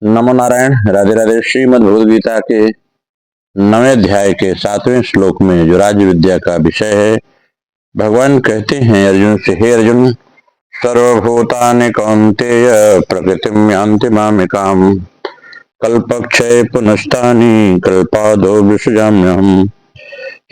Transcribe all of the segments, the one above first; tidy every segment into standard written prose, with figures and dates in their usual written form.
नमो नारायण। राधे राधे। श्रीमद् भगवद गीता के 9वें अध्याय के 7वें श्लोक में जो राज विद्या का विषय है, भगवान कहते हैं अर्जुन से, हे अर्जुन, सर्वभूतानि कौन्तेय प्रकृतिम यान्ति मामिकाम् कल्पक्षय पुनस्तानि कल्पादो विसृजाम्यहम्।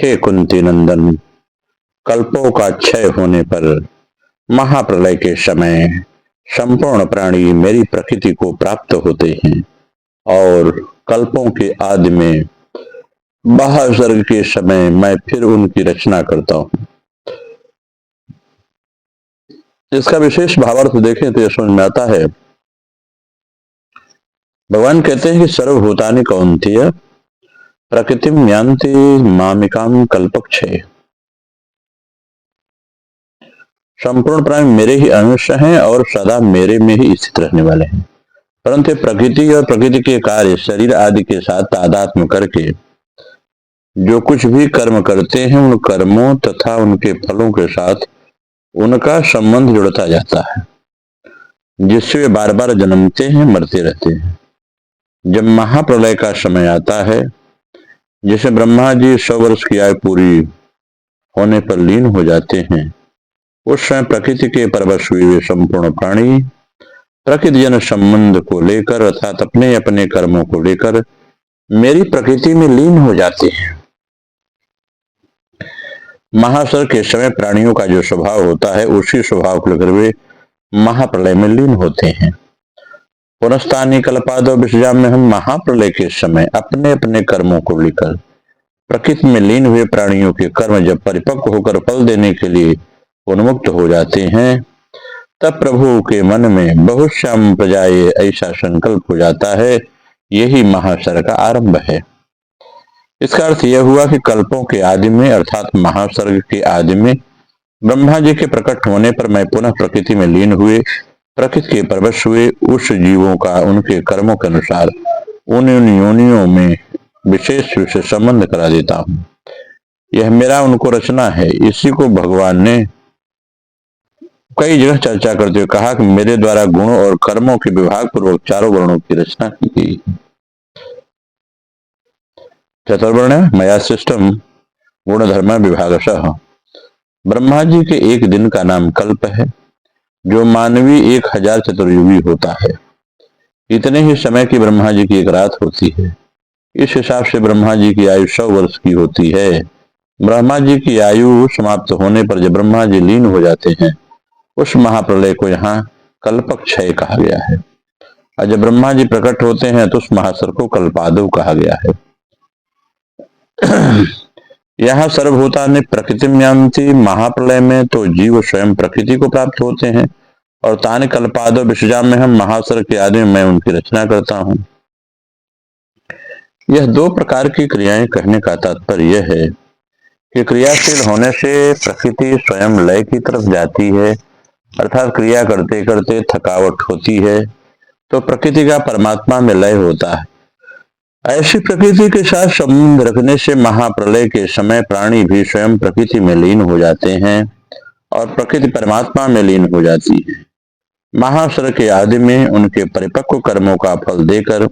हे कुंती नंदन, कल्पों का क्षय होने पर महाप्रलय के समय संपूर्ण प्राणी मेरी प्रकृति को प्राप्त होते हैं और कल्पों के आदि में महासर्ग के समय मैं फिर उनकी रचना करता हूँ। इसका विशेष भावार्थ देखें तो यह समझ में आता है। भगवान कहते हैं कि सर्वभूतानि कौन्तेय प्रकृतिम यान्ति मामिकाम कल्पक्षय। संपूर्ण प्राणी मेरे ही अंश हैं और सदा मेरे में ही स्थित रहने वाले हैं, परंतु प्रकृति और प्रकृति के कार्य शरीर आदि के साथ तादात्म्य करके जो कुछ भी कर्म करते हैं, उन कर्मों तथा उनके फलों के साथ उनका संबंध जुड़ता जाता है, जिससे वे बार बार जन्मते हैं, मरते रहते हैं। जब महाप्रलय का समय आता है, जिसे ब्रह्मा जी 100 वर्ष की आयु पूरी होने पर लीन हो जाते हैं, उस समय प्रकृति के परवश हुए संपूर्ण प्राणी प्रकृति जन संबंध को लेकर अर्थात अपने अपने कर्मों को लेकर मेरी प्रकृति में लीन हो जाते हैं। महासर्ग के समय प्राणियों का जो स्वभाव होता है, उसी स्वभाव को लेकर वे महाप्रलय में लीन होते हैं। पुनस्तानि कल्पादो विसृजाम्यहम्। महाप्रलय के समय अपने अपने कर्मों को लेकर प्रकृति में लीन हुए प्राणियों के कर्म जब परिपक्व होकर फल देने के लिए उन्मुक्त हो जाते हैं, तब प्रभु के मन में बहुश्याम प्रजाए ऐसा संकल्प हो जाता है। यही महासर्ग का आरंभ है। इसका अर्थ यह हुआ कि कल्पों के आदि में अर्थात महासर्ग के आदि में ब्रह्मा जी के प्रकट होने पर मैं पुनः प्रकृति में लीन हुए प्रकृति के परवश हुए उस जीवों का उनके कर्मों के अनुसार उन योनियों में विशेष रूप से संबंध करा देता हूँ। यह मेरा उनको रचना है। इसी को भगवान ने कई जगह चर्चा करते हुए कहा कि मेरे द्वारा गुणों और कर्मों के विभाग पूर्वक चारों वर्णों की रचना की गई। चतुर्वर्ण मया सिस्टम गुण धर्म विभागशः। ब्रह्मा जी के एक दिन का नाम कल्प है, जो मानवीय 1000 चतुर्युगी होता है। इतने ही समय की ब्रह्मा जी की एक रात होती है। इस हिसाब से ब्रह्मा जी की आयु 100 वर्ष की होती है। ब्रह्मा जी की आयु समाप्त होने पर जब ब्रह्मा जी लीन हो जाते हैं, उस महाप्रलय को यहाँ कल्पक्षय कहा गया है। और जब ब्रह्मा जी प्रकट होते हैं तो उस महासर्ग को कल्पादो कहा गया है। यहाँ सर्वभूतानि प्रकृतिम यान्ति। महाप्रलय में तो जीव स्वयं प्रकृति को प्राप्त होते हैं और तानि कल्पादो विसृजाम्यहम्। महासर्ग के आदि में मैं उनकी रचना करता हूँ। यह 2 प्रकार की क्रियाएं कहने का तात्पर्य यह है कि क्रियाशील होने से प्रकृति स्वयं लय की तरफ जाती है, अर्थात क्रिया करते करते थकावट होती है तो प्रकृति का परमात्मा में लय होता है। ऐसी प्रकृति के साथ संबंध रखने से महाप्रलय के समय प्राणी भी स्वयं प्रकृति में लीन हो जाते हैं और प्रकृति परमात्मा में लीन हो जाती है। महासर्ग के आदि में उनके परिपक्व कर्मों का फल देकर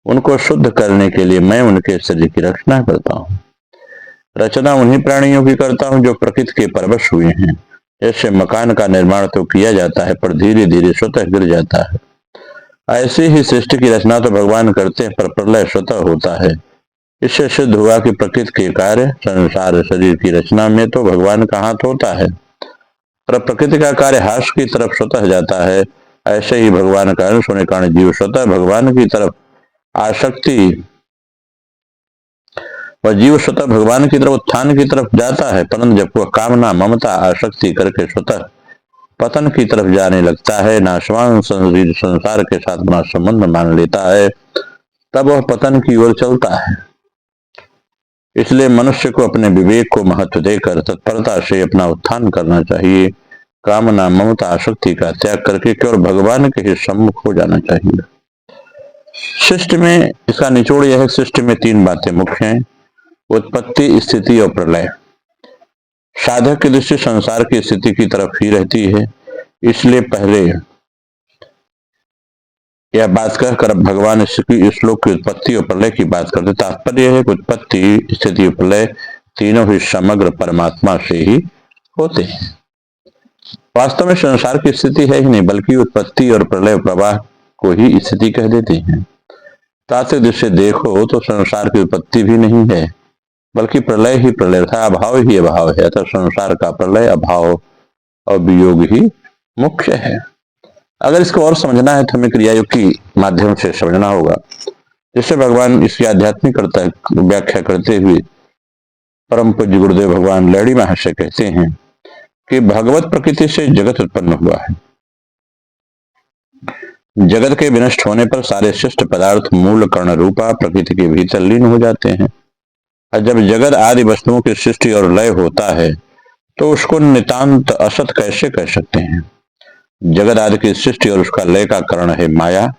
उनको शुद्ध करने के लिए मैं उनके शरीर की रचना करता हूँ। रचना उन्हीं प्राणियों की करता हूँ जो प्रकृति के परवश हुए हैं। जैसे मकान का निर्माण तो किया जाता है पर धीरे धीरे स्वतः गिर जाता है, ऐसे ही सृष्टि की रचना तो भगवान करते हैं पर प्रलय स्वतः होता है। इससे सिद्ध हुआ कि प्रकृति के कार्य संसार शरीर की रचना में तो भगवान का हाथ होता है, पर प्रकृति का कार्य हास की तरफ स्वतः जाता है। ऐसे ही भगवान का अंश होने के कारण जीव स्वतः भगवान की तरफ आसक्ति वह जीव स्वतः भगवान की तरफ उत्थान की तरफ जाता है, परंतु जब वह कामना ममता आसक्ति करके स्वतः पतन की तरफ जाने लगता है, नाशवान संसार के साथ अपना संबंध मान लेता है, तब वह पतन की ओर चलता है। इसलिए मनुष्य को अपने विवेक को महत्व देकर तत्परता से अपना उत्थान करना चाहिए। कामना ममता आसक्ति का त्याग करके केवल भगवान के ही सम्मुख हो जाना चाहिए। सृष्टि में इसका निचोड़ यह है, सृष्टि में 3 बातें मुख्य हैं, उत्पत्ति, स्थिति और प्रलय। साधक की दृष्टि संसार की स्थिति की तरफ ही रहती है, इसलिए पहले यह बात कहकर अब भगवान इस श्लोक की उत्पत्ति और प्रलय की बात करते। तात्पर्य है कि उत्पत्ति, स्थिति और प्रलय तीनों ही समग्र परमात्मा से ही होते हैं। वास्तव में संसार की स्थिति है ही नहीं, बल्कि उत्पत्ति और प्रलय प्रवाह को ही स्थिति कह देते हैं। तात्विक दृष्टि से देखो तो संसार की उत्पत्ति भी नहीं है, बल्कि प्रलय ही प्रलय था, अभाव ही अभाव है। अतः संसार का प्रलय, अभाव और वियोग ही मुख्य है। अगर इसको और समझना है तो हमें क्रियायोग की माध्यम से समझना होगा, जिससे भगवान इसकी आध्यात्मिक व्याख्या करते हुए परम पूज्य गुरुदेव भगवान लहड़ी महर्षि कहते हैं कि भगवत प्रकृति से जगत उत्पन्न हुआ है। जगत के विनष्ट होने पर सारे शिष्ट पदार्थ मूल कर्ण रूपा प्रकृति के भीतर लीन हो जाते हैं। और जब जगत आदि वस्तुओं की सृष्टि और लय होता है तो उसको नितांत असत कैसे कह सकते हैं। जगत आदि की सृष्टि और उसका लय का कारण है माया।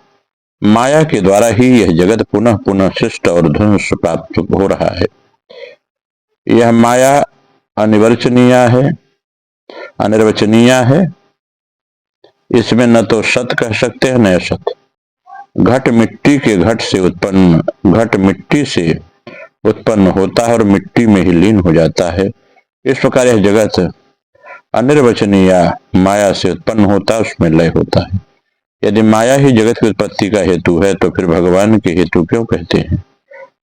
माया के द्वारा ही यह जगत पुनः पुनः सृष्ट और ध्वंस प्राप्त हो रहा है। यह माया अनिर्वचनीय है, अनिर्वचनीय है। इसमें न तो सत कह सकते हैं न असत। घट मिट्टी के घट से उत्पन्न, घट मिट्टी से उत्पन्न होता है और मिट्टी में ही लीन हो जाता है। इस प्रकार यह जगत अनिर्वचनीय माया से उत्पन्न होता है, उसमें लय होता है। यदि माया ही जगत की उत्पत्ति का हेतु है तो फिर भगवान के हेतु क्यों कहते हैं।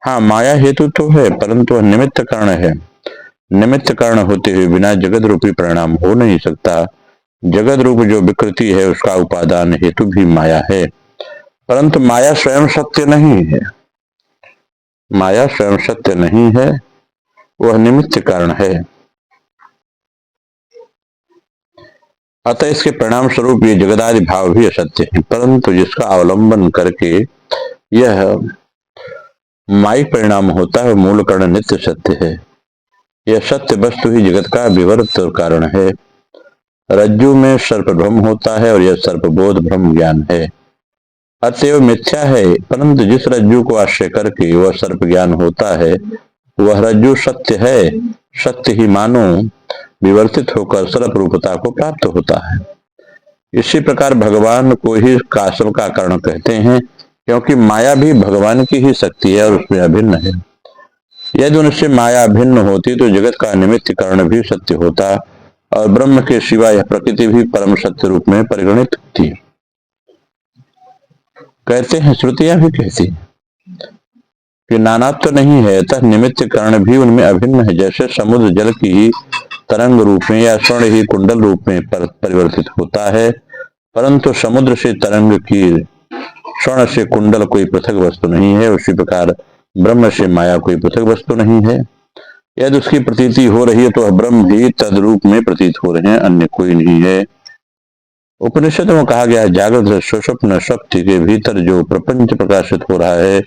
हाँ, माया हेतु तो है, परंतु वह निमित्त कारण है। निमित्त कारण होते हुए बिना जगत रूपी परिणाम हो नहीं सकता। जगत रूप जो विकृति है उसका उपादान हेतु भी माया है, परंतु माया स्वयं सत्य नहीं है। माया स्वयं सत्य नहीं है, वह निमित्त कारण है। अतः इसके परिणाम स्वरूप ये जगदादि भाव भी असत्य है, परंतु जिसका अवलंबन करके यह मायिक परिणाम होता है मूल कारण नित्य सत्य है। यह सत्य वस्तु ही जगत का विवर्त कारण है। रज्जु में सर्प भ्रम होता है और यह सर्पबोध भ्रम ज्ञान है, अतएव मिथ्या है। परंतु जिस रज्जु को आश्रय करके वह सर्प ज्ञान होता है वह रज्जु सत्य है। सत्य ही मानो विवर्तित होकर सर्प रूपता को प्राप्त होता है। इसी प्रकार भगवान को ही कासल का कारण कहते हैं, क्योंकि माया भी भगवान की ही शक्ति है और उसमें अभिन्न है। यदि उनसे माया अभिन्न होती तो जगत का निमित्त कारण भी सत्य होता और ब्रह्म के सिवा यह प्रकृति भी परम सत्य रूप में परिगणित होती है। कहते हैं, श्रुतियां भी कहती हैं कि नानात्व तो नहीं है, अतः निमित्त कारण भी उनमें अभिन्न है। जैसे समुद्र जल की ही तरंग रूप में या स्वर्ण ही कुंडल रूप में परिवर्तित होता है, परंतु समुद्र से तरंग की, स्वर्ण से कुंडल कोई पृथक वस्तु नहीं है। उसी प्रकार ब्रह्म से माया कोई पृथक वस्तु नहीं है। यदि उसकी प्रतीति हो रही है तो वह ब्रह्म ही तद्रूप में प्रतीत हो रहे हैं, अन्य कोई नहीं है। उपनिषद में कहा गया है, जागृत सुषुप्त शक्ति के भीतर जो प्रपंच प्रकाशित हो रहा है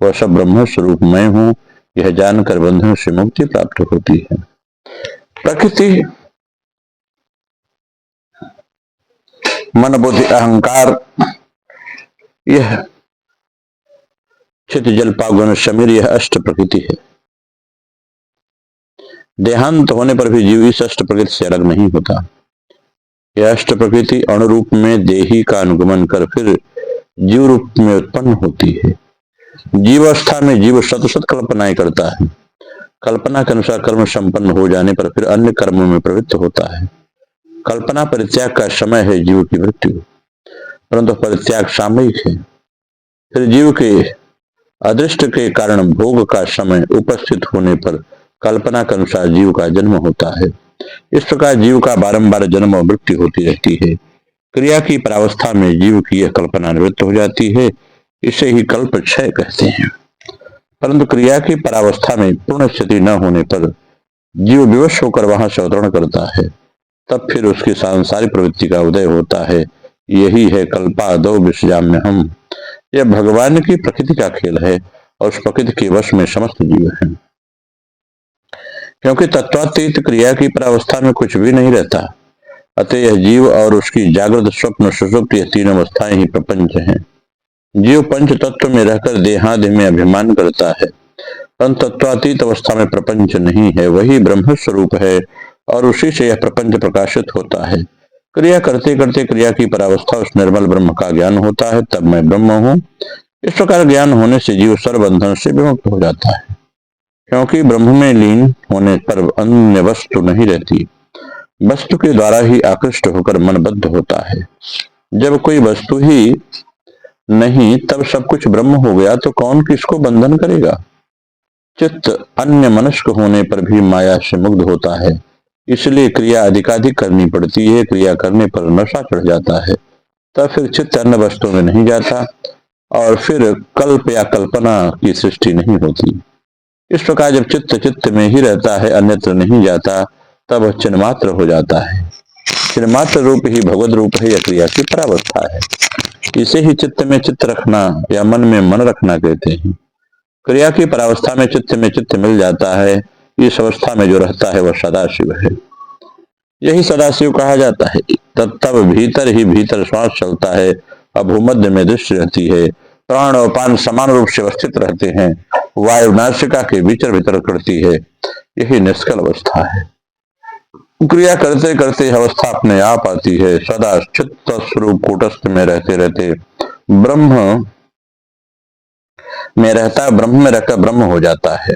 वह सब ब्रह्म स्वरूप मैं हूँ। यह जानकर बंधन से मुक्ति प्राप्त होती है। प्रकृति, मन, बुद्धि, अहंकार, यह चित, जल, पागुन, शमीर, यह अष्ट प्रकृति है। देहांत होने पर भी जीव इस अष्ट प्रकृति से अलग नहीं होता। यह अष्ट प्रकृति अणुरूप में देही का अनुगमन कर फिर जीव रूप में उत्पन्न होती है। जीवावस्था में जीव शत कल्पनाएं करता है। कल्पना के अनुसार कर्म संपन्न हो जाने पर फिर अन्य कर्मों में प्रवृत्त होता है। कल्पना परित्याग का समय है जीव की मृत्यु, परंतु परित्याग सामयिक है। फिर जीव के अदृष्ट के कारण भोग का समय उपस्थित होने पर कल्पना के अनुसार जीव का जन्म होता है। इस प्रकार जीव का बारंबार जन्म और मृत्यु होती रहती है। क्रिया की परावस्था में जीव की यह कल्पना निवृत्त हो जाती है, इसे ही कल्प क्षय कहते हैं। परंतु क्रिया की परावस्था में पूर्ण स्थिति न होने पर जीव विवश होकर वहां से अवतरण करता है, तब फिर उसकी सांसारिक प्रवृत्ति का उदय होता है। यही है कल्पादौ विसृजाम्य हम। यह भगवान की प्रकृति का खेल है और उस प्रकृति के वश में समस्त जीव हैं। क्योंकि तत्वातीत क्रिया की परावस्था में कुछ भी नहीं रहता, अतः यह जीव और उसकी जागृत, स्वप्न, सुषुप्त यह तीन अवस्थाएं ही प्रपंच हैं। जीव पंच तत्व में रहकर देहादि में अभिमान करता है, परंतु तत्वातीत अवस्था में प्रपंच नहीं है, वही ब्रह्म स्वरूप है और उसी से यह प्रपंच प्रकाशित होता है। क्रिया करते करते क्रिया की परावस्था उस निर्मल ब्रह्म का ज्ञान होता है, तब मैं ब्रह्म हूँ। इस प्रकार ज्ञान होने से जीव सर्वबंधन से विमुक्त हो जाता है, क्योंकि ब्रह्म में लीन होने पर अन्य वस्तु नहीं रहती। वस्तु के द्वारा ही आकृष्ट होकर मन बद्ध होता है। जब कोई वस्तु ही नहीं, तब सब कुछ ब्रह्म हो गया तो कौन किसको बंधन करेगा। चित्त अन्य मनुष्य होने पर भी माया से मुग्ध होता है, इसलिए क्रिया अधिकाधिक करनी पड़ती है। क्रिया करने पर नशा चढ़ जाता है, तब फिर चित्त अन्य वस्तुओं में नहीं जाता और फिर कल्प या कल्पना की सृष्टि नहीं होती। इस प्रकार जब चित्त चित्त में ही रहता है, अन्यत्र नहीं जाता, तब वह चिन्मात्र हो जाता है। चिन्मात्र रूप ही भगवद रूप है, यह क्रिया की परावस्था है। इसे ही चित्त में चित्त रखना या मन में मन रखना कहते हैं। क्रिया की परावस्था में चित्त मिल जाता है। इस अवस्था में जो रहता है वह सदाशिव है। यही सदाशिव कहा जाता है। तब भीतर ही भीतर श्वास चलता है और भूमध्य में दृष्टि रहती है। प्राण और पान समान रूप से अवस्थित रहते हैं। वायु नासिका के भीतर भीतर करती है। यही निष्कल अवस्था है। क्रिया करते करते अवस्था अपने आप आती है। सदा चित्त स्वरूप कूटस्थ में रहते रहते ब्रह्म में रहता, ब्रह्म में रहकर ब्रह्म हो जाता है।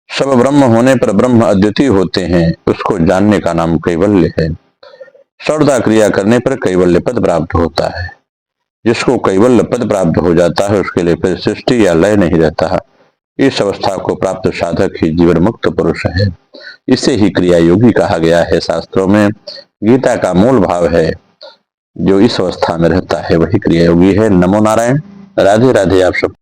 सब ब्रह्म होने पर ब्रह्म अद्वितीय होते हैं। उसको जानने का नाम कैवल्य है। सर्वदा क्रिया करने पर कैवल्य पद प्राप्त होता है। जिसको कैवल्य पद प्राप्त हो जाता है उसके लिए फिर सृष्टि या लय नहीं रहता। इस अवस्था को प्राप्त साधक ही जीवन मुक्त पुरुष है। इसे ही क्रिया योगी कहा गया है शास्त्रों में। गीता का मूल भाव है, जो इस अवस्था में रहता है वही क्रिया योगी है। नमो नारायण। राधे राधे आप सब।